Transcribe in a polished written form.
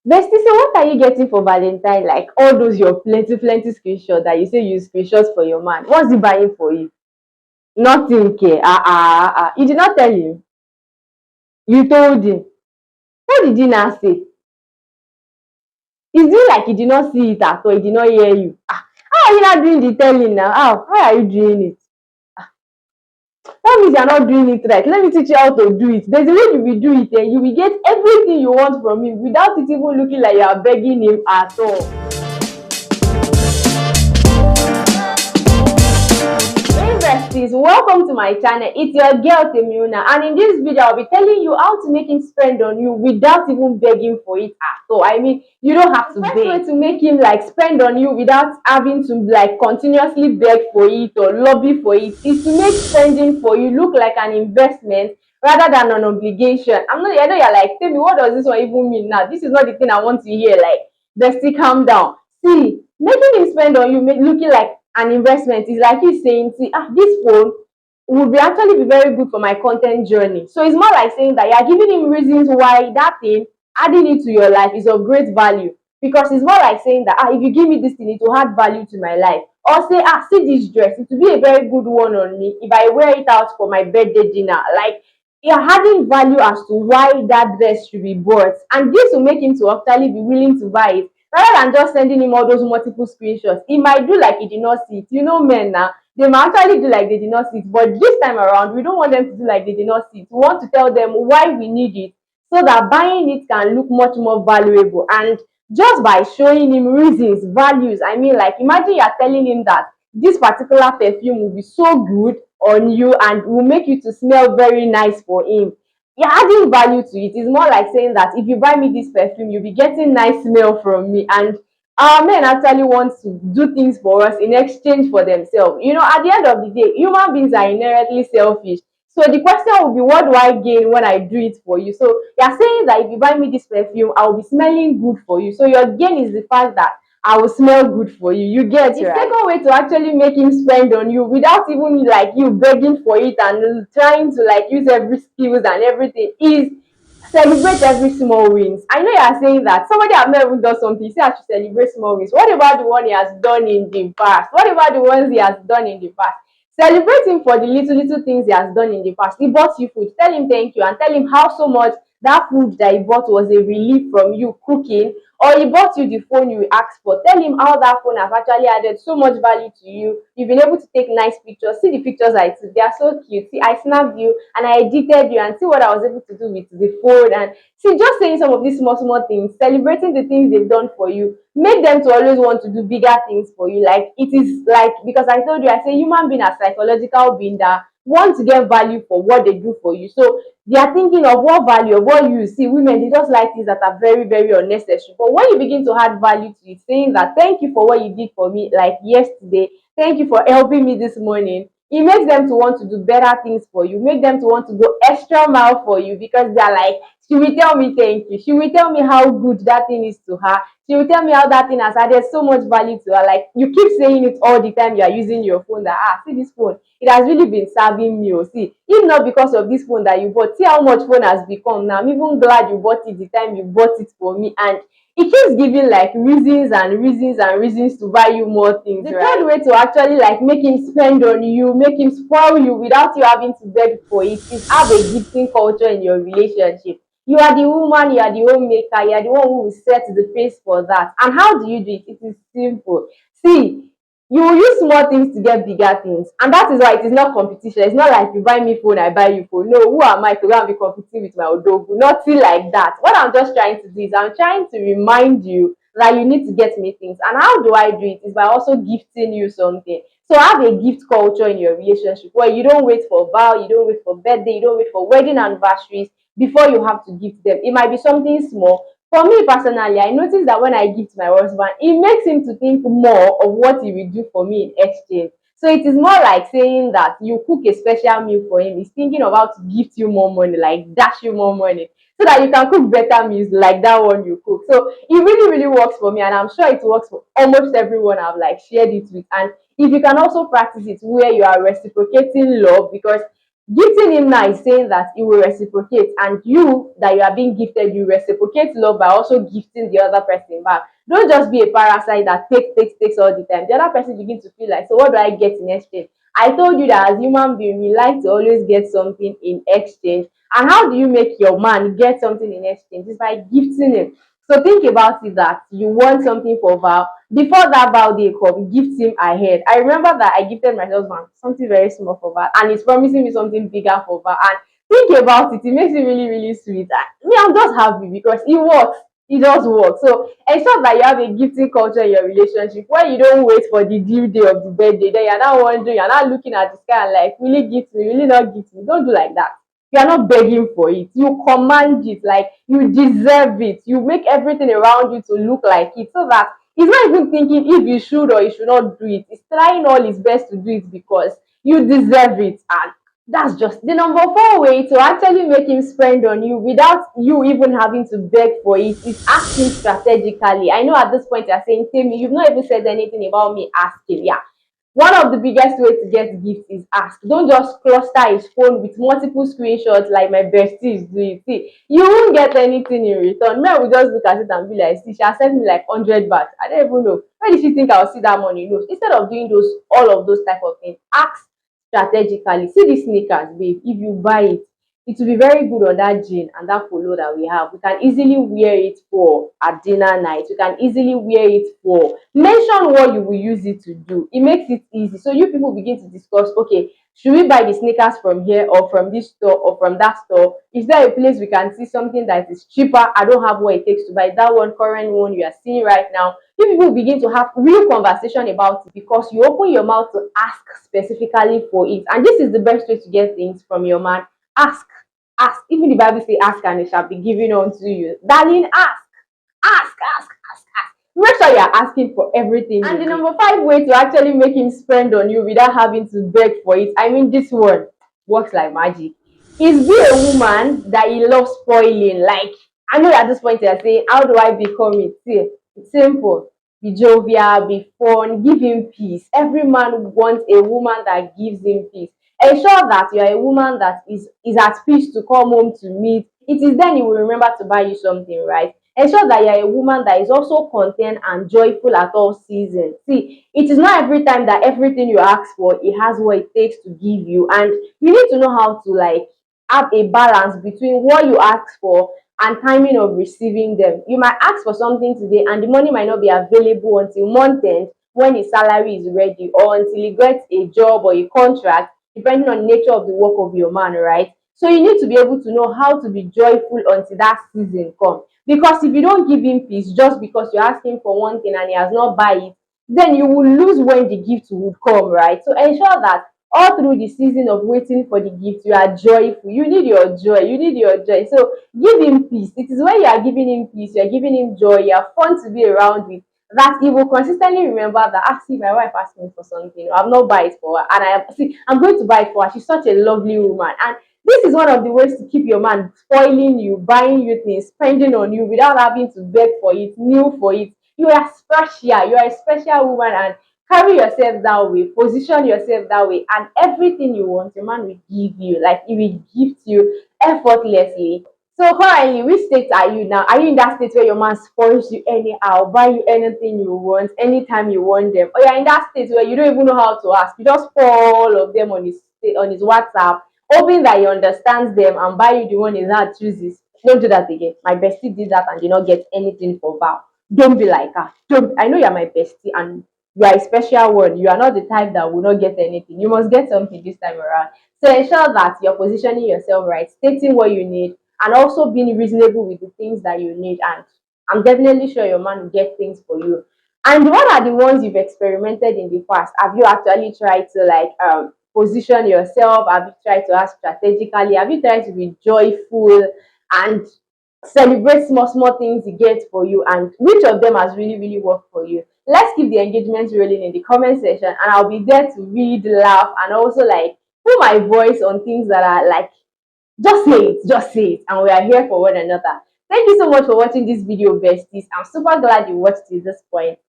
Bestie, so what are you getting for Valentine? Like all those your plenty screenshots that you say you screenshots for your man. What's he buying for you? Nothing, care. You did not tell him. You told him. What did he now say? Is it like he did not see it at all? He did not hear you. How are you not doing the telling now? How are you doing it? That means you're not doing it right. Let me teach you how to do it. There's a way you will do it, and you will get everything you want from him without it even looking like you are begging him at all. Hey besties, welcome to my channel. It's your girl Temiuna, and in this video I'll be telling you how to make him spend on you without even begging for it at all. I mean, you don't have to beg. The first way to make him like spend on you without having to like continuously beg for it or lobby for it is to make spending for you look like an investment rather than an obligation. I know you're like, tell me, what does this one even mean now? This is not the thing I want to hear. Like, bestie, calm down. See, making him spend on you, looking like an investment is like he's saying, see, this phone would be actually be very good for my content journey. So it's more like saying that you're giving him reasons why that thing, adding it to your life, is of great value. Because it's more like saying that if you give me this thing, it will add value to my life. Or say, see this dress, it will be a very good one on me if I wear it out for my birthday dinner. Like, you're adding value as to why that dress should be bought, and this will make him to actually be willing to buy it rather than just sending him all those multiple screenshots. He might do like he did not see it. You know, men now, they might actually do like they did not see it, but this time around we don't want them to do like they did not see it. We want to tell them why we need it so that buying it can look much more valuable. And just by showing him reasons, values, I mean, like, imagine you're telling him that this particular perfume will be so good on you and will make you to smell very nice for him. You're adding value to it. It's more like saying that if you buy me this perfume, you'll be getting nice smell from me. And our men actually want to do things for us in exchange for themselves. You know, at the end of the day, human beings are inherently selfish. So the question will be, what do I gain when I do it for you? So you're saying that if you buy me this perfume, I will be smelling good for you. So your gain is the fact that I will smell good for you. You get it, right? The second way to actually make him spend on you without even like you begging for it and trying to like use every skills and everything is celebrate every small wins. I know you are saying that somebody have not even done something, you say I should celebrate small wins. What about the one he has done in the past? What about the ones he has done in the past? Celebrate him for the little things he has done in the past. He bought you food, tell him thank you and tell him how so much that food that he bought was a relief from you cooking. Or he bought you the phone you asked for, tell him how that phone has actually added so much value to you. You've been able to take nice pictures. See the pictures I took, they are so cute. See, I snapped you and I edited you, and see what I was able to do with the phone. And see, just saying some of these small things, celebrating the things they've done for you, make them to always want to do bigger things for you. Like, it is like, because I told you, I say human being are psychological being that want to get value for what they do for you. So they are thinking of what value, of what you see. Women, they just like things that are very unnecessary. But when you begin to add value to it, saying that thank you for what you did for me, like yesterday, thank you for helping me this morning, it makes them to want to do better things for you, make them to want to go extra mile for you, because they're like, she will tell me thank you, she will tell me how good that thing is to her, she will tell me how that thing has added so much value to her. Like, you keep saying it all the time you are using your phone, that see this phone, it has really been serving me. Oh, see, if not because of this phone that you bought, see how much phone has become now. I'm even glad you bought it the time you bought it for me. And it keeps giving like reasons to buy you more things. The third way to actually like make him spend on you, make him spoil you without you having to beg for it, is have a gifting culture in your relationship. You are the woman, you are the homemaker, you are the one who will set the pace for that. And how do you do it? It is simple. See, you will use small things to get bigger things, and that is why it is not competition. It's not like you buy me phone, I buy you phone. No, who am I to go and be competing with my odogu? Nothing like that. What I'm just trying to do is I'm trying to remind you that you need to get me things. And how do I do it? Is by also gifting you something. So have a gift culture in your relationship where you don't wait for vow, you don't wait for birthday, you don't wait for wedding anniversaries before you have to gift them. It might be something small. For me personally, I notice that when I gift my husband, it makes him to think more of what he will do for me in exchange. So it is more like saying that you cook a special meal for him. He's thinking of how to gift you more money, like dash you more money, so that you can cook better meals like that one you cook. So it really works for me, and I'm sure it works for almost everyone I've like shared it with. And if you can also practice it where you are reciprocating love, because Gifting him now is saying that he will reciprocate, and you that you are being gifted, you reciprocate love by also gifting the other person back. Don't just be a parasite that takes all the time. The other person begin to feel like, so what do I get in exchange? I told you that as human being, we like to always get something in exchange. And how do you make your man get something in exchange? It's by gifting him. So think about it, that you want something for vow. Before that vow day come, gift him ahead. I remember that I gifted my husband something very small for vow, and he's promising me something bigger for vow. And think about it, it makes it really, really sweet. And me, I'm just happy because it works. It does work. So ensure that you have a gifting culture in your relationship where you don't wait for the due day of the birthday. Then you're not wondering, you're not looking at the sky and like, will he gift me? Will he not gift me? Don't do like that. You are not begging for it. You command it, like you deserve it. You make everything around you to look like it, so that he's not even thinking if you should or you should not do it. He's trying all his best to do it because you deserve it. And that's just the number 4 way to actually make him spend on you without you even having to beg for it is asking strategically. I know at this point you're saying, Tammy, you've not even said anything about me asking. Yeah, one of the biggest way to get gifts is ask. Don't just cluster his phone with multiple screenshots like my bestie is doing. See, you won't get anything in return. Me, will just look at it and be like, see, she has sent me like 100 bahts. I don't even know. Where did she think I'll see that money? No. Instead of doing all of those type of things, ask strategically. See these sneakers, babe. If you buy it, it will be very good on that jean and that polo that we have. We can easily wear it for a dinner night. We can easily wear it for, mention what you will use it to do. It makes it easy. So you people begin to discuss, okay, should we buy the sneakers from here or from this store or from that store? Is there a place we can see something that is cheaper? I don't have what it takes to buy that one current one you are seeing right now. You people begin to have real conversation about it because you open your mouth to ask specifically for it. And this is the best way to get things from your man. Ask. Ask. Even the Bible say, ask and it shall be given unto you. Darling, ask. Ask, ask, ask, ask. Make sure you're asking for everything. And the number 5 way to actually make him spend on you without having to beg for it, I mean, this one works like magic, is be a woman that he loves spoiling. Like, I know at this point you're saying, how do I become it? See, it's simple. Be jovial, be fun, give him peace. Every man wants a woman that gives him peace. Ensure that you are a woman that is at peace to come home to meet. It is then he will remember to buy you something, right? Ensure that you are a woman that is also content and joyful at all seasons. See, it is not every time that everything you ask for, it has what it takes to give you. And you need to know how to like have a balance between what you ask for and timing of receiving them. You might ask for something today and the money might not be available until month end when his salary is ready, or until he gets a job or a contract, depending on the nature of the work of your man, right? So you need to be able to know how to be joyful until that season comes. Because if you don't give him peace just because you're asking for one thing and he has not buy it, then you will lose when the gift would come, right? So ensure that all through the season of waiting for the gift, you are joyful. You need your joy. You need your joy. So give him peace. It is when you are giving him peace, you are giving him joy, you are fun to be around with, that he will consistently remember that, see, my wife asked me for something, I've not buy it for her, and I'm going to buy it for her. She's such a lovely woman. And this is one of the ways to keep your man spoiling you, buying you things, spending on you without having to beg for it, kneel for it. You are special. You are a special woman, and carry yourself that way, position yourself that way, and everything you want, your man will give you. Like, he will gift you effortlessly. So currently, which state are you now? Are you in that state where your man spoils you anyhow, buy you anything you want, anytime you want them? Or you're in that state where you don't even know how to ask, you just pour all of them on his WhatsApp, hoping that he understands them and buy you the one his heart chooses. Don't do that again. My bestie did that and did not get anything for vow. Don't be like her. Don't. I know you're my bestie and you are a special one. You are not the type that will not get anything. You must get something this time around. So ensure that you're positioning yourself right, stating what you need, and also being reasonable with the things that you need. And I'm definitely sure your man will get things for you. And what are the ones you've experimented in the past? Have you actually tried to like position yourself? Have you tried to ask strategically? Have you tried to be joyful and celebrate small things he gets for you? And which of them has really worked for you? Let's keep the engagement rolling in the comment section, and I'll be there to read, laugh, and also like put my voice on things that are like, just say it, and we are here for one another. Thank you so much for watching this video, besties. I'm super glad you watched till this point.